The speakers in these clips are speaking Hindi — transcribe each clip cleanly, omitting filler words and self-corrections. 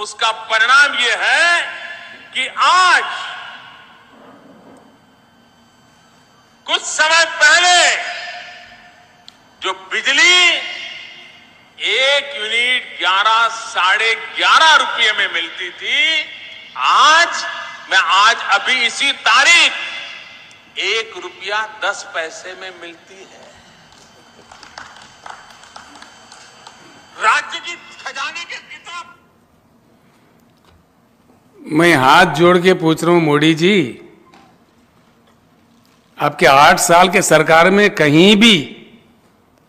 उसका परिणाम यह है कि आज कुछ समय पहले जो बिजली 1 यूनिट 11 साढ़े 11 रुपये में मिलती थी, आज अभी इसी तारीख 1 रुपया 10 पैसे में मिलती है। राज्य की खजाने के किताब। मैं हाथ जोड़ के पूछ रहा हूं मोदी जी, आपके 8 साल के सरकार में कहीं भी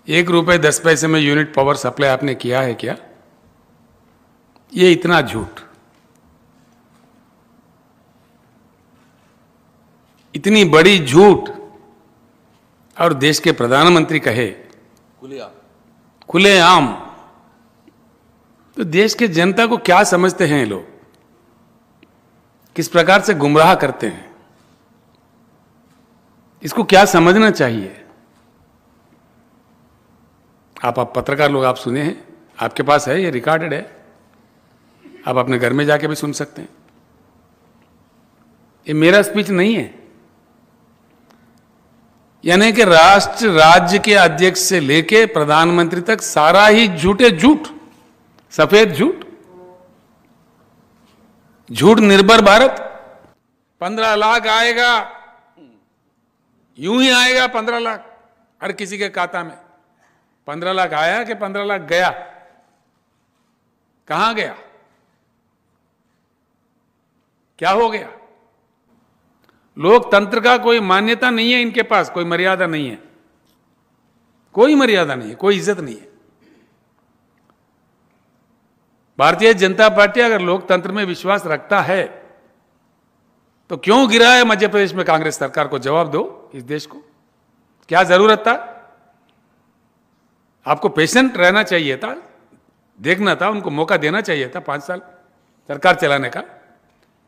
1 रुपये 10 पैसे में यूनिट पावर सप्लाई आपने किया है क्या? ये इतना झूठ, इतनी बड़ी झूठ, और देश के प्रधानमंत्री कहे खुलेआम, तो देश के जनता को क्या समझते हैं लोग, किस प्रकार से गुमराह करते हैं, इसको क्या समझना चाहिए? आप पत्रकार लोग, आप सुने हैं, आपके पास है, ये रिकॉर्डेड है, आप अपने घर में जाके भी सुन सकते हैं। ये मेरा स्पीच नहीं है। यानी कि राष्ट्र राज्य के अध्यक्ष से लेके प्रधानमंत्री तक सारा ही झूठे झूठ, सफेद झूठ, झूठ निर्भर भारत। 15 लाख आएगा, यूं ही आएगा 15 लाख हर किसी के खाता में। 15 लाख आया कि 15 लाख गया? कहां गया? क्या हो गया? लोकतंत्र का कोई मान्यता नहीं है इनके पास, कोई मर्यादा नहीं है, कोई मर्यादा नहीं है, कोई इज्जत नहीं है। भारतीय जनता पार्टी अगर लोकतंत्र में विश्वास रखता है तो क्यों गिरा है मध्य प्रदेश में कांग्रेस सरकार को? जवाब दो इस देश को। क्या जरूरत था? आपको पेशेंट रहना चाहिए था, देखना था, उनको मौका देना चाहिए था 5 साल सरकार चलाने का।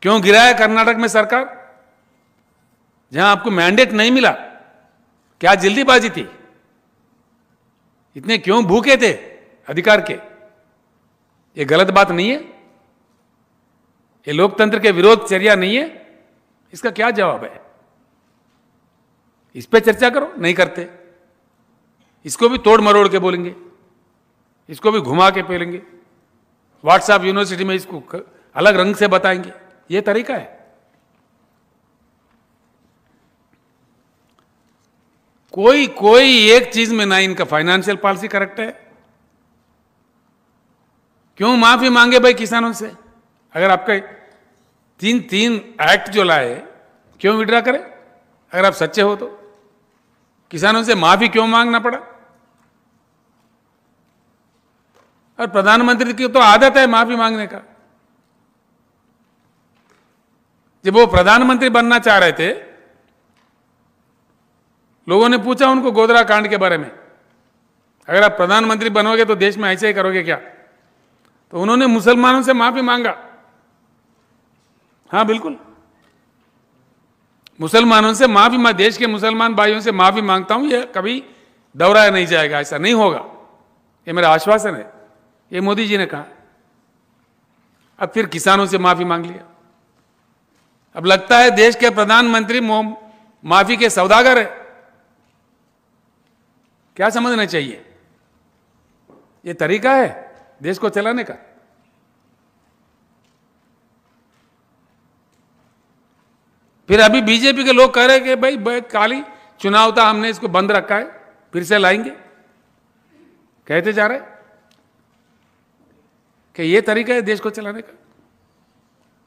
क्यों गिरा है कर्नाटक में सरकार, जहां आपको मैंडेट नहीं मिला? क्या जल्दीबाजी थी? इतने क्यों भूखे थे अधिकार के? ये गलत बात नहीं है? ये लोकतंत्र के विरोध चर्या नहीं है? इसका क्या जवाब है? इस पे चर्चा करो, नहीं करते। इसको भी तोड़ मरोड़ के बोलेंगे, इसको भी घुमा के बोलेंगे, व्हाट्सएप यूनिवर्सिटी में इसको अलग रंग से बताएंगे। ये तरीका है? कोई एक चीज में ना इनका फाइनेंशियल पॉलिसी करेक्ट है। क्यों माफी मांगे भाई किसानों से? अगर आपका तीन एक्ट जो लाए, क्यों विड्रा करें? अगर आप सच्चे हो तो किसानों से माफी क्यों मांगना पड़ा? और प्रधानमंत्री की तो आदत है माफी मांगने का। जब वो प्रधानमंत्री बनना चाह रहे थे, लोगों ने पूछा उनको गोधरा कांड के बारे में, अगर आप प्रधानमंत्री बनोगे तो देश में ऐसे ही करोगे क्या? तो उन्होंने मुसलमानों से माफी मांगा। हाँ बिल्कुल, मुसलमानों से माफी, मैं देश के मुसलमान भाइयों से माफी मांगता हूं, यह कभी दोहराया नहीं जाएगा, ऐसा नहीं होगा, ये मेरा आश्वासन है। ये मोदी जी ने कहा। अब फिर किसानों से माफी मांग लिया। अब लगता है देश के प्रधानमंत्री माफी के सौदागर है। क्या समझना चाहिए? ये तरीका है देश को चलाने का? फिर अभी बीजेपी के लोग कह रहे कि भाई काली चुनाव था, हमने इसको बंद रखा है, फिर से लाएंगे। कहते जा रहे कि ये तरीका है देश को चलाने का?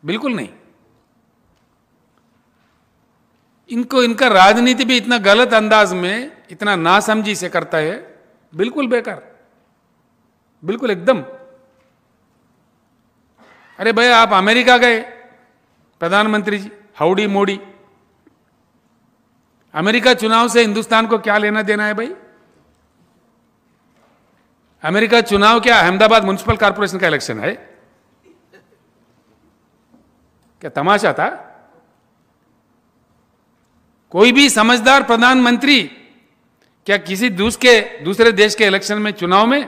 बिल्कुल नहीं। इनका राजनीति भी इतना गलत अंदाज में, इतना नासमझी से करता है, बिल्कुल बेकार, बिल्कुल एकदम। अरे भाई आप अमेरिका गए प्रधानमंत्री जी, हाउडी मोदी। अमेरिका चुनाव से हिंदुस्तान को क्या लेना देना है भाई? अमेरिका चुनाव क्या अहमदाबाद म्युनिसिपल कॉर्पोरेशन का इलेक्शन है? क्या तमाशा था? कोई भी समझदार प्रधानमंत्री क्या किसी दूसरे देश के इलेक्शन में, चुनाव में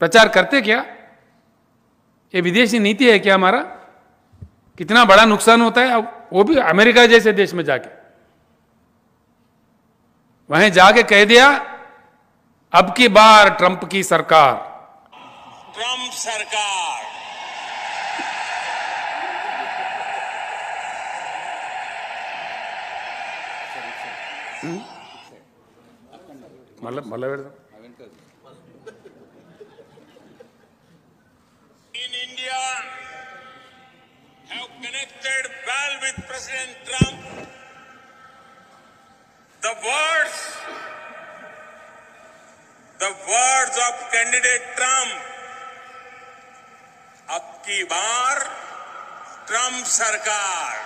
प्रचार करते क्या? ये विदेशी नीति है क्या हमारा? कितना बड़ा नुकसान होता है, वो भी अमेरिका जैसे देश में जाके। वहीं जाके कह दिया अब की बार ट्रंप की सरकार। ट्रंप सरकार मतलब in India have connected well with President Trump. The words of candidate Trump, अब की बार ट्रंप सरकार।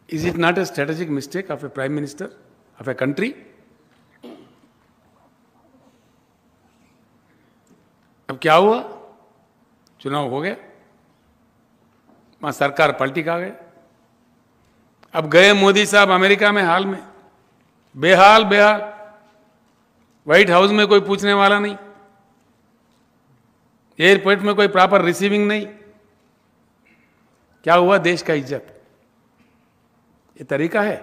Is it not a strategic mistake of a prime minister of a country? अब क्या हुआ? चुनाव हो गया, वहां सरकार पलटी खा गए। अब गए मोदी साहब अमेरिका में, हाल में बेहाल बेहाल, व्हाइट हाउस में कोई पूछने वाला नहीं, एयरपोर्ट में कोई प्रॉपर रिसीविंग नहीं। क्या हुआ देश का इज्जत? ये तरीका है?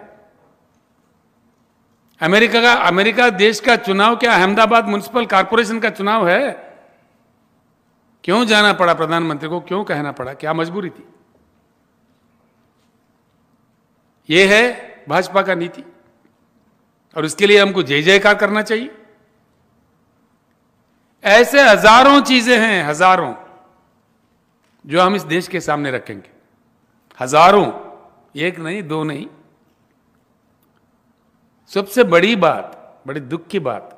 अमेरिका देश का चुनाव क्या अहमदाबाद म्युनिसिपल कॉर्पोरेशन का चुनाव है? क्यों जाना पड़ा प्रधानमंत्री को? क्यों कहना पड़ा? क्या मजबूरी थी? ये है भाजपा का नीति, और इसके लिए हमको जय जयकार करना चाहिए। ऐसे हजारों चीजें हैं, हजारों, जो हम इस देश के सामने रखेंगे। हजारों, एक नहीं, दो नहीं। सबसे बड़ी बात, बड़ी दुख की बात,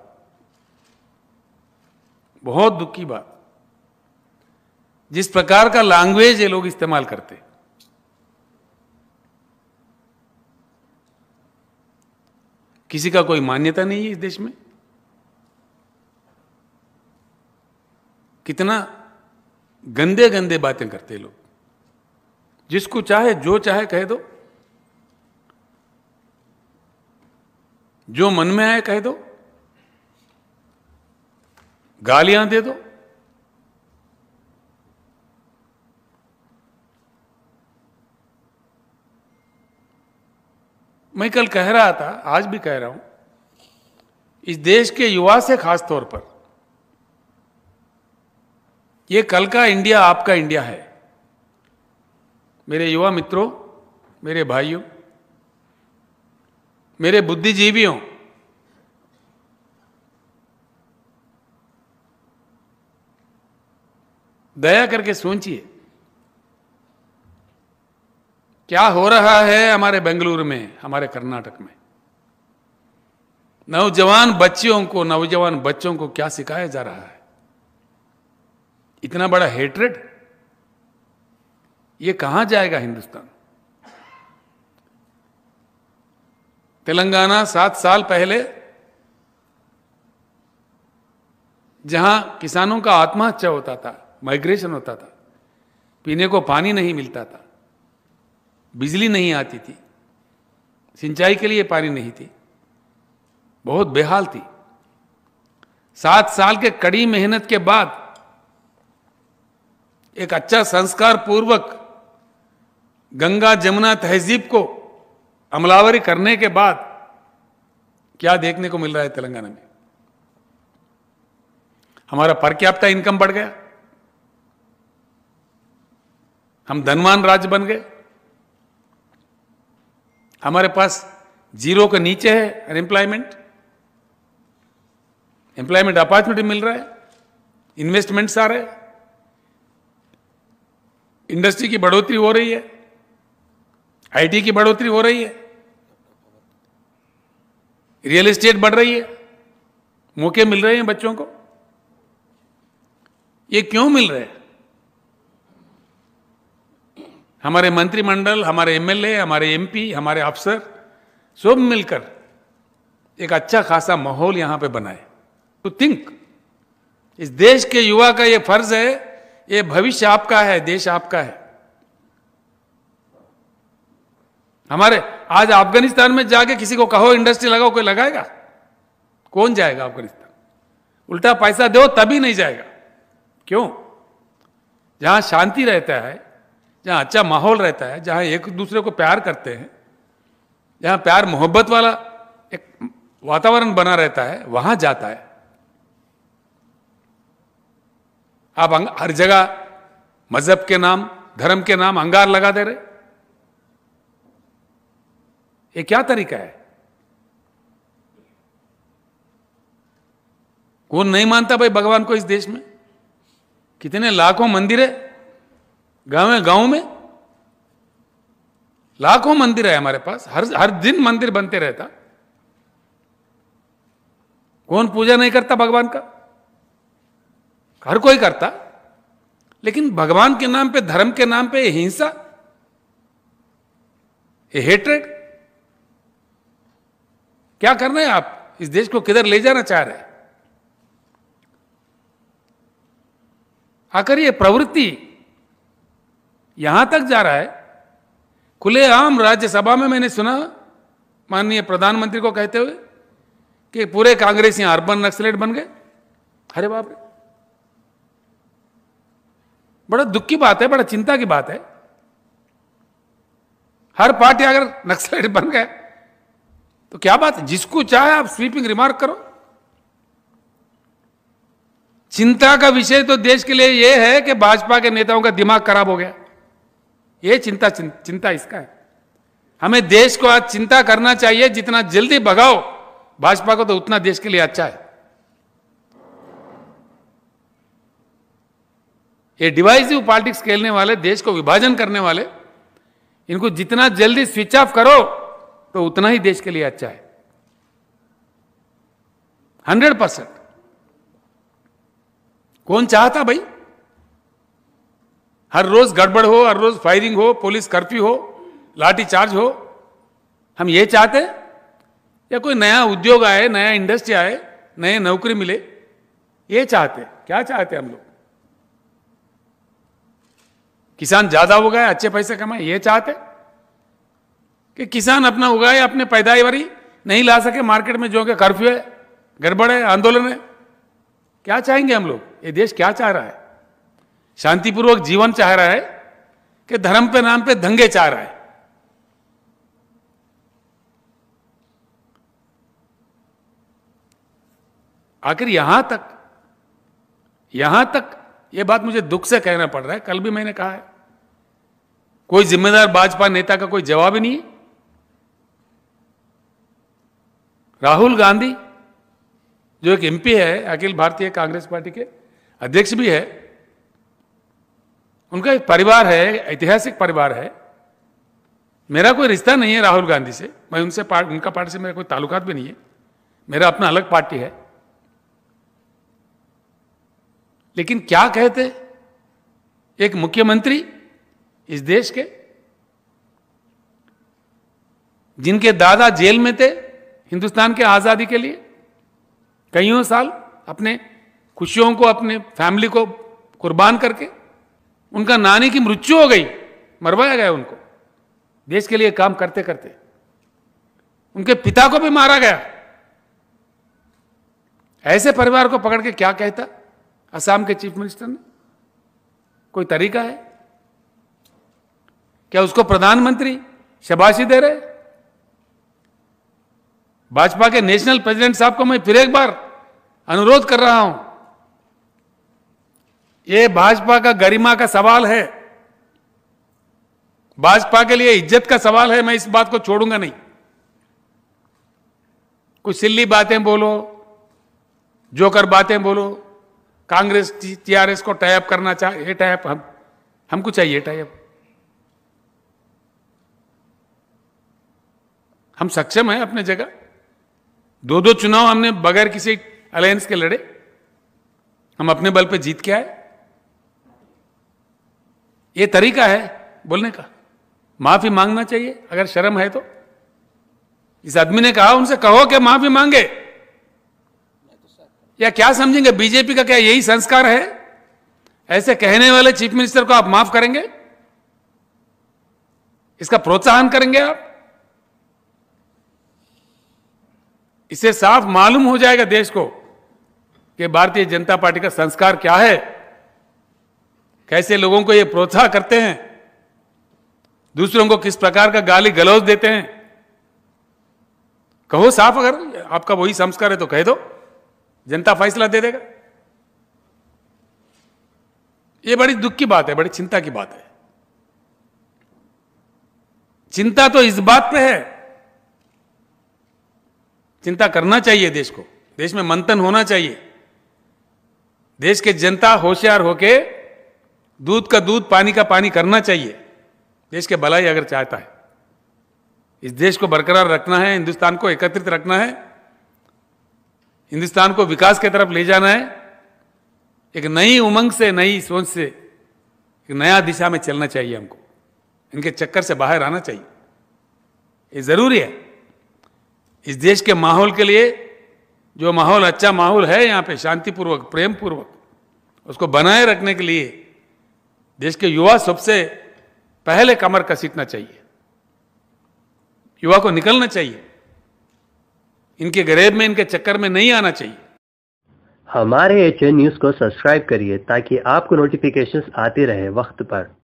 बहुत दुख की बात, जिस प्रकार का लैंग्वेज ये लोग इस्तेमाल करते, किसी का कोई मान्यता नहीं है इस देश में। कितना गंदे गंदे बातें करते लोग, जिसको चाहे जो चाहे कह दो, जो मन में आए कह दो, गालियां दे दो। मैं कल कह रहा था, आज भी कह रहा हूं, इस देश के युवा से खास तौर पर, ये कल का इंडिया आपका इंडिया है। मेरे युवा मित्रों, मेरे भाइयों, मेरे बुद्धिजीवियों, दया करके सोचिए क्या हो रहा है हमारे बेंगलुरु में, हमारे कर्नाटक में। नौजवान बच्चों को क्या सिखाया जा रहा है? इतना बड़ा हेट्रेड, ये कहां जाएगा हिंदुस्तान? तेलंगाना 7 साल पहले जहां किसानों का आत्महत्या होता था, माइग्रेशन होता था, पीने को पानी नहीं मिलता था, बिजली नहीं आती थी, सिंचाई के लिए पानी नहीं थी, बहुत बेहाल थी। 7 साल के कड़ी मेहनत के बाद एक अच्छा संस्कार पूर्वक गंगा जमुना तहजीब को अमलावरी करने के बाद क्या देखने को मिल रहा है तेलंगाना में? हमारा पर कैपिटा इनकम बढ़ गया, हम धनवान राज्य बन गए, हमारे पास 0 के नीचे है अनएम्प्लॉयमेंट, एम्प्लॉयमेंट अपॉर्चुनिटी मिल रहा है, इन्वेस्टमेंट्स आ रहे हैं, इंडस्ट्री की बढ़ोतरी हो रही है, आईटी की बढ़ोतरी हो रही है, रियल एस्टेट बढ़ रही है, मौके मिल रहे हैं बच्चों को। ये क्यों मिल रहे हैं? हमारे मंत्रिमंडल, हमारे एमएलए, हमारे एमपी, हमारे अफसर सब मिलकर एक अच्छा खासा माहौल यहां पे बनाए। टू थिंक, इस देश के युवा का ये फर्ज है, ये भविष्य आपका है, देश आपका है। हमारे आज अफगानिस्तान में जाके किसी को कहो इंडस्ट्री लगाओ, कोई लगाएगा? कौन जाएगा अफगानिस्तान? उल्टा पैसा दो तभी नहीं जाएगा। क्यों? जहां शांति रहता है, जहां अच्छा माहौल रहता है, जहां एक दूसरे को प्यार करते हैं, जहां प्यार मोहब्बत वाला एक वातावरण बना रहता है, वहां जाता है। आप हर जगह मजहब के नाम, धर्म के नाम अंगार लगा दे रहे, ये क्या तरीका है? कौन नहीं मानता भाई भगवान को इस देश में? कितने लाखों मंदिर है गांव में, लाखों मंदिर है हमारे पास, हर दिन मंदिर बनते रहता। कौन पूजा नहीं करता भगवान का? हर कोई करता। लेकिन भगवान के नाम पे, धर्म के नाम पे हिंसा, ये हेट्रेड, क्या करना है आप? इस देश को किधर ले जाना चाह रहे हैं? आखिर ये प्रवृत्ति यहां तक जा रहा है। खुलेआम राज्यसभा में मैंने सुना माननीय प्रधानमंत्री को कहते हुए कि पूरे कांग्रेसी अर्बन नक्सलेट बन गए। अरे बाप रे, बड़ा दुख की बात है, बड़ा चिंता की बात है। हर पार्टी अगर नक्सलेट बन गए तो क्या बात है? जिसको चाहे आप स्वीपिंग रिमार्क करो। चिंता का विषय तो देश के लिए यह है कि भाजपा के नेताओं का दिमाग खराब हो गया। यह चिंता इसका है। हमें देश को आज चिंता करना चाहिए, जितना जल्दी भगाओ भाजपा को तो उतना देश के लिए अच्छा है। ये डिवाइसिव पॉलिटिक्स खेलने वाले, देश को विभाजन करने वाले, इनको जितना जल्दी स्विच ऑफ करो तो उतना ही देश के लिए अच्छा है। 100%। कौन चाहता भाई हर रोज गड़बड़ हो, हर रोज फायरिंग हो, पुलिस कर्फ्यू हो, लाठी चार्ज हो? हम ये चाहते हैं? या कोई नया उद्योग आए, नया इंडस्ट्री आए, नए नौकरी मिले, ये चाहते? क्या चाहते हम लोग? किसान ज्यादा उगाए, अच्छे पैसे कमाए, ये चाहते? कि किसान अपना उगाए, अपने पैदावारी नहीं ला सके मार्केट में, जो कि कर्फ्यू है, गड़बड़ है, आंदोलन है? क्या चाहेंगे हम लोग? ये देश क्या चाह रहा है? शांतिपूर्वक जीवन चाह रहा है कि धर्म पे नाम पे दंगे चाह रहा है? आखिर यहां तक यह बात मुझे दुख से कहना पड़ रहा है। कल भी मैंने कहा है, कोई जिम्मेदार भाजपा नेता का कोई जवाब ही नहीं है। राहुल गांधी जो एक एमपी है, अखिल भारतीय कांग्रेस पार्टी के अध्यक्ष भी है, उनका एक परिवार है, ऐतिहासिक परिवार है। मेरा कोई रिश्ता नहीं है राहुल गांधी से, मैं उनका पार्टी से मेरा कोई ताल्लुकात भी नहीं है, मेरा अपना अलग पार्टी है। लेकिन क्या कहते एक मुख्यमंत्री इस देश के, जिनके दादा जेल में थे हिंदुस्तान के आजादी के लिए, कईयों साल अपने खुशियों को, अपने फैमिली को कुर्बान करके, उनका नानी की मृत्यु हो गई, मरवाया गया उनको देश के लिए काम करते करते, उनके पिता को भी मारा गया। ऐसे परिवार को पकड़ के क्या कहता असम के चीफ मिनिस्टर ने? कोई तरीका है क्या? उसको प्रधानमंत्री शाबाशी दे रहे? भाजपा के नेशनल प्रेसिडेंट साहब को मैं फिर एक बार अनुरोध कर रहा हूं, यह भाजपा का गरिमा का सवाल है, भाजपा के लिए इज्जत का सवाल है। मैं इस बात को छोड़ूंगा नहीं। कुछ सिल्ली बातें बोलो, जोकर बातें बोलो, कांग्रेस टीआरएस को टाई अप करना चाहिए, ये टाई अप हमको चाहिए, टाई अप हम सक्षम हैं अपने जगह। दो चुनाव हमने बगैर किसी अलायंस के लड़े, हम अपने बल पे जीत के आए। ये तरीका है बोलने का? माफी मांगना चाहिए अगर शर्म है तो। इस आदमी ने कहा, उनसे कहो कि माफी मांगे, या क्या समझेंगे बीजेपी का क्या यही संस्कार है? ऐसे कहने वाले चीफ मिनिस्टर को आप माफ करेंगे? इसका प्रोत्साहन करेंगे आप? इससे साफ मालूम हो जाएगा देश को कि भारतीय जनता पार्टी का संस्कार क्या है, कैसे लोगों को ये प्रोत्साहन करते हैं, दूसरों को किस प्रकार का गाली गलौज देते हैं। कहो साफ, अगर आपका वही संस्कार है तो कह दो, जनता फैसला दे देगा। ये बड़ी दुख की बात है, बड़ी चिंता की बात है। चिंता तो इस बात पे है, चिंता करना चाहिए देश को, देश में मंथन होना चाहिए, देश के जनता होशियार होके दूध का दूध पानी का पानी करना चाहिए। देश के भलाई अगर चाहता है, इस देश को बरकरार रखना है, हिंदुस्तान को एकत्रित रखना है, हिंदुस्तान को विकास की तरफ ले जाना है, एक नई उमंग से, नई सोच से, एक नया दिशा में चलना चाहिए हमको। इनके चक्कर से बाहर आना चाहिए, ये जरूरी है। इस देश के माहौल के लिए, जो माहौल अच्छा माहौल है यहाँ पे, शांतिपूर्वक प्रेम पूर्वक, उसको बनाए रखने के लिए देश के युवा सबसे पहले कमर कसीटना चाहिए। युवा को निकलना चाहिए, इनके गरेब में, इनके चक्कर में नहीं आना चाहिए। हमारे HN न्यूज़ को सब्सक्राइब करिए ताकि आपको नोटिफिकेशंस आते रहे वक्त पर।